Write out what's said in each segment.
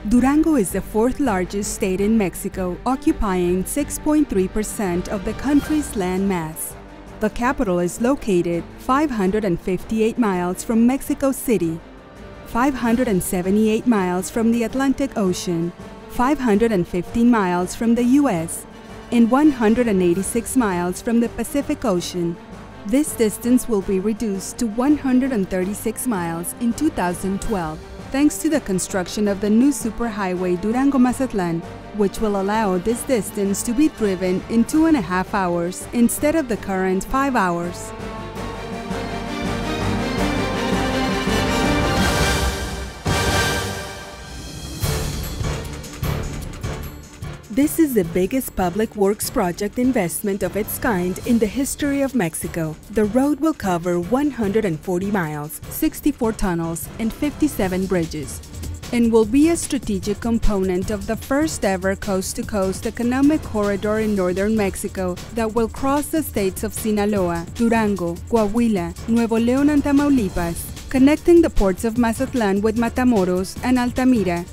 Durango is the fourth largest state in Mexico, occupying 6.3% of the country's land mass. The capital is located 558 miles from Mexico City, 578 miles from the Atlantic Ocean, 515 miles from the US, and 186 miles from the Pacific Ocean. This distance will be reduced to 136 miles in 2012. Thanks to the construction of the new superhighway Durango-Mazatlan, which will allow this distance to be driven in 2.5 hours instead of the current 5 hours. This is the biggest public works project investment of its kind in the history of Mexico. The road will cover 140 miles, 64 tunnels, and 57 bridges, and will be a strategic component of the first-ever coast-to-coast economic corridor in northern Mexico that will cross the states of Sinaloa, Durango, Coahuila, Nuevo León, and Tamaulipas, connecting the ports of Mazatlan with Matamoros and Altamira,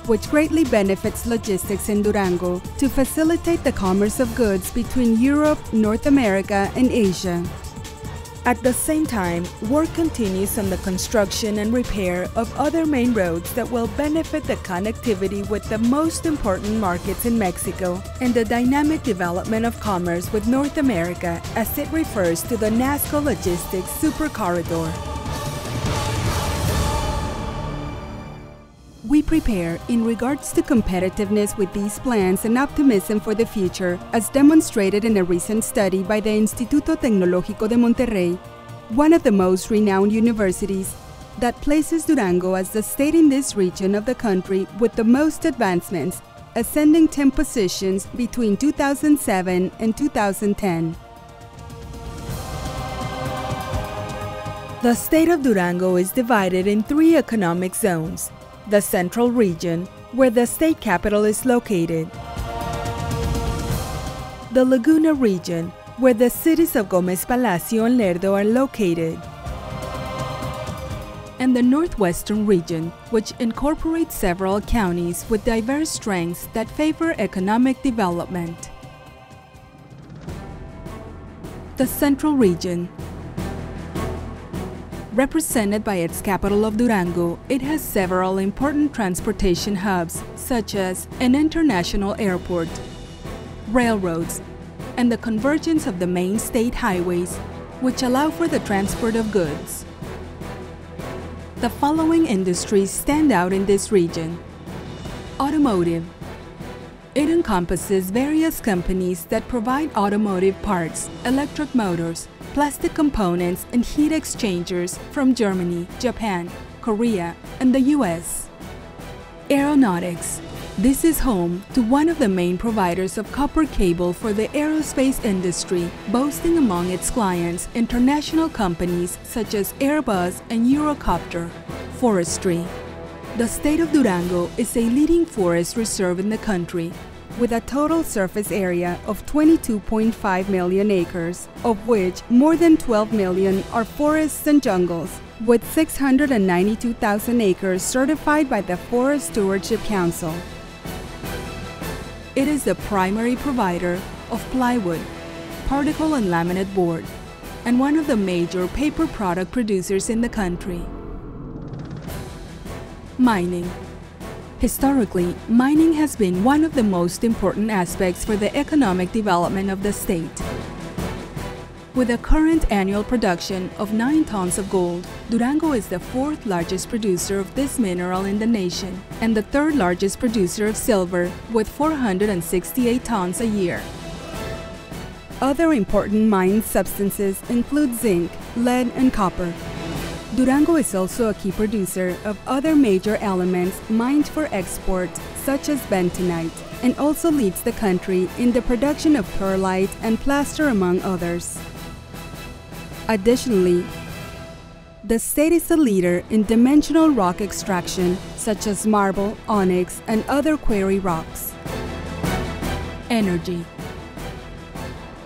which greatly benefits logistics in Durango to facilitate the commerce of goods between Europe, North America, and Asia. At the same time, work continues on the construction and repair of other main roads that will benefit the connectivity with the most important markets in Mexico and the dynamic development of commerce with North America, as it refers to the Nazca Logistics Super Corridor. We prepare in regards to competitiveness with these plans and optimism for the future, as demonstrated in a recent study by the Instituto Tecnológico de Monterrey, one of the most renowned universities, that places Durango as the state in this region of the country with the most advancements, ascending 10 positions between 2007 and 2010. The state of Durango is divided in 3 economic zones. The Central Region, where the state capital is located. The Laguna Region, where the cities of Gómez Palacio and Lerdo are located. And the Northwestern Region, which incorporates several counties with diverse strengths that favor economic development. The Central Region. Represented by its capital of Durango, it has several important transportation hubs, such as an international airport, railroads, and the convergence of the main state highways, which allow for the transport of goods. The following industries stand out in this region. Automotive. It encompasses various companies that provide automotive parts, electric motors, plastic components, and heat exchangers from Germany, Japan, Korea, and the US. Aeronautics. This is home to one of the main providers of copper cable for the aerospace industry, boasting among its clients international companies such as Airbus and Eurocopter. Forestry. The state of Durango is a leading forest reserve in the country. with a total surface area of 22.5 million acres, of which more than 12 million are forests and jungles, with 692,000 acres certified by the Forest Stewardship Council. It is the primary provider of plywood, particle and laminate board, and one of the major paper product producers in the country. Mining. Historically, mining has been one of the most important aspects for the economic development of the state. With a current annual production of 9 tons of gold, Durango is the 4th largest producer of this mineral in the nation and the 3rd largest producer of silver with 468 tons a year. Other important mined substances include zinc, lead, and copper. Durango is also a key producer of other major elements mined for export, such as bentonite, and also leads the country in the production of perlite and plaster, among others. Additionally, the state is a leader in dimensional rock extraction, such as marble, onyx, and other quarry rocks. Energy.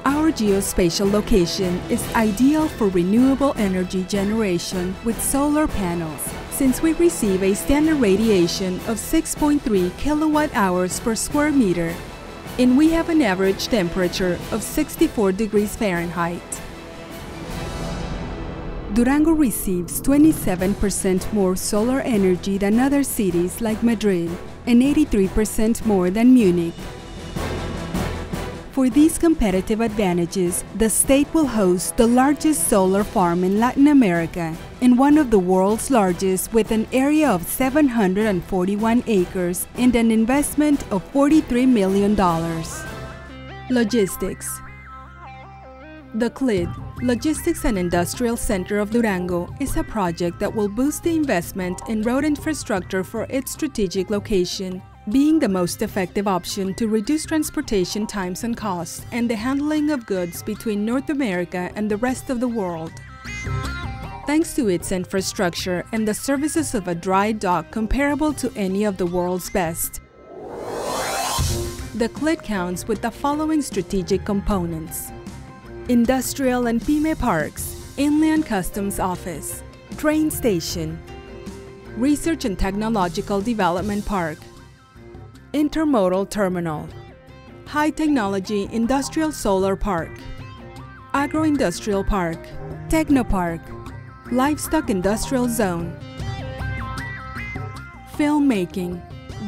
Our geospatial location is ideal for renewable energy generation with solar panels, since we receive a standard radiation of 6.3 kilowatt-hours per square meter, and we have an average temperature of 64 degrees Fahrenheit. Durango receives 27% more solar energy than other cities like Madrid and 83% more than Munich. For these competitive advantages, the state will host the largest solar farm in Latin America and one of the world's largest, with an area of 741 acres and an investment of $43 million. Logistics. The CLID, Logistics and Industrial Center of Durango, is a project that will boost the investment in road infrastructure for its strategic location, being the most effective option to reduce transportation times and costs and the handling of goods between North America and the rest of the world. Thanks to its infrastructure and the services of a dry dock comparable to any of the world's best, the CLID counts with the following strategic components: Industrial and PYME Parks, Inland Customs Office, Train Station, Research and Technological Development Park, Intermodal Terminal, High Technology Industrial Solar Park, Agro-Industrial Park, Technopark, Livestock Industrial Zone. Filmmaking.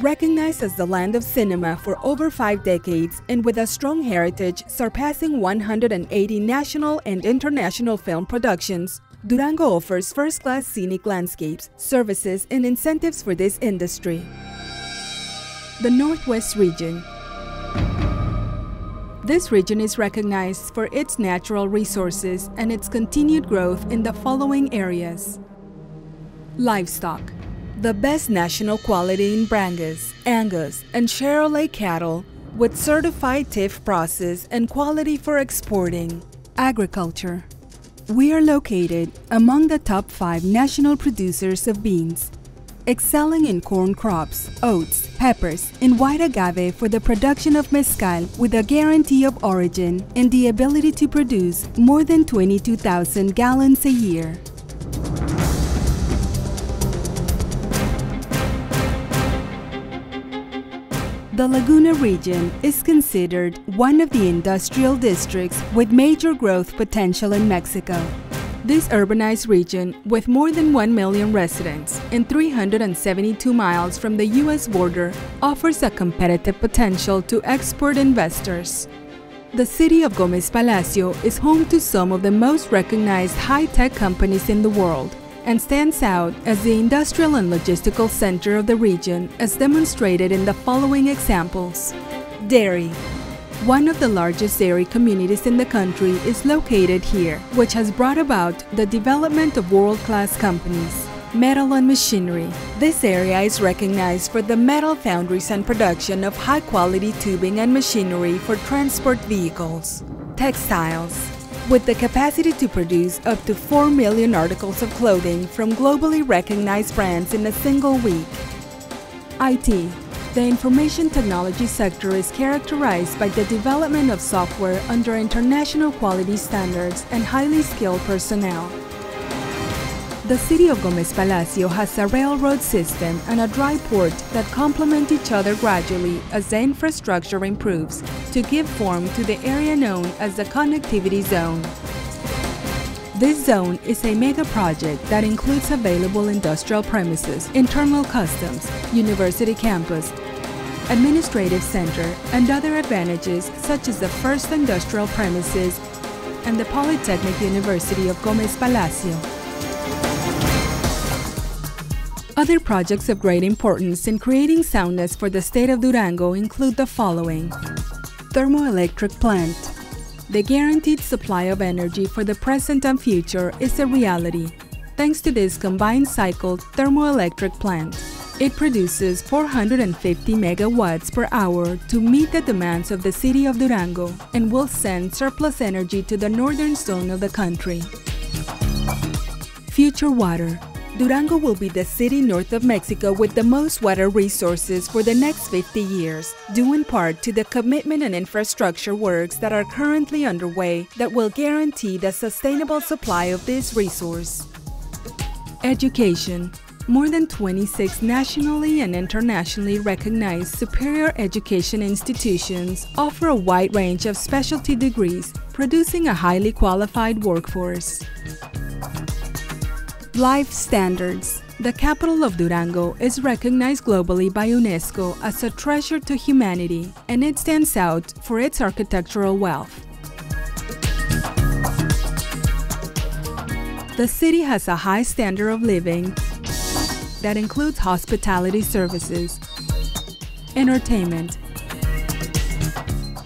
Recognized as the land of cinema for over 5 decades and with a strong heritage surpassing 180 national and international film productions, Durango offers first-class scenic landscapes, services, and incentives for this industry. The Northwest Region. This region is recognized for its natural resources and its continued growth in the following areas. Livestock. The best national quality in Brangus, Angus, and Charolais cattle with certified TIF process and quality for exporting. Agriculture. We are located among the top 5 national producers of beans, excelling in corn crops, oats, peppers, and white agave for the production of mezcal with a guarantee of origin and the ability to produce more than 22,000 gallons a year. The Laguna region is considered one of the industrial districts with major growth potential in Mexico. This urbanized region, with more than 1 million residents and 372 miles from the U.S. border, offers a competitive potential to export investors. The city of Gómez Palacio is home to some of the most recognized high-tech companies in the world and stands out as the industrial and logistical center of the region, as demonstrated in the following examples. Dairy. One of the largest dairy communities in the country is located here, which has brought about the development of world-class companies. Metal and machinery. This area is recognized for the metal foundries and production of high-quality tubing and machinery for transport vehicles. Textiles. With the capacity to produce up to 4 million articles of clothing from globally recognized brands in a single week. IT. The information technology sector is characterized by the development of software under international quality standards and highly skilled personnel. The city of Gómez Palacio has a railroad system and a dry port that complement each other gradually as the infrastructure improves to give form to the area known as the connectivity zone. This zone is a mega project that includes available industrial premises, internal customs, university campus, administrative center, and other advantages such as the first industrial premises and the Polytechnic University of Gómez Palacio. Other projects of great importance in creating soundness for the state of Durango include the following: thermoelectric plant. The guaranteed supply of energy for the present and future is a reality, thanks to this combined cycle thermoelectric plant. It produces 450 megawatts per hour to meet the demands of the city of Durango and will send surplus energy to the northern zone of the country. Future water. Durango will be the city north of Mexico with the most water resources for the next 50 years, due in part to the commitment and infrastructure works that are currently underway that will guarantee the sustainable supply of this resource. Education. More than 26 nationally and internationally recognized superior education institutions offer a wide range of specialty degrees, producing a highly qualified workforce. Life standards. The capital of Durango is recognized globally by UNESCO as a treasure to humanity, and it stands out for its architectural wealth. The city has a high standard of living that includes hospitality services, entertainment,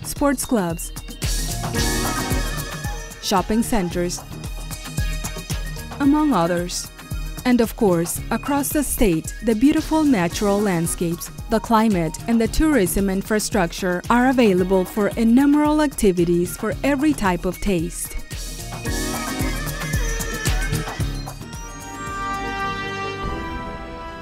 sports clubs, shopping centers, among others. And of course, across the state, the beautiful natural landscapes, the climate, and the tourism infrastructure are available for innumerable activities for every type of taste.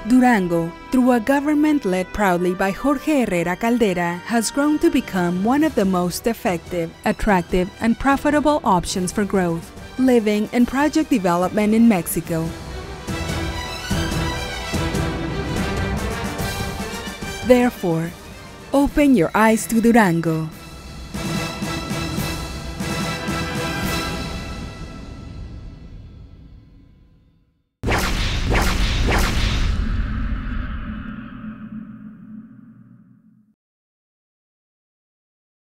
Durango, through a government led proudly by Jorge Herrera Caldera, has grown to become one of the most effective, attractive, and profitable options for growth, living, and project development in Mexico. Therefore, open your eyes to Durango.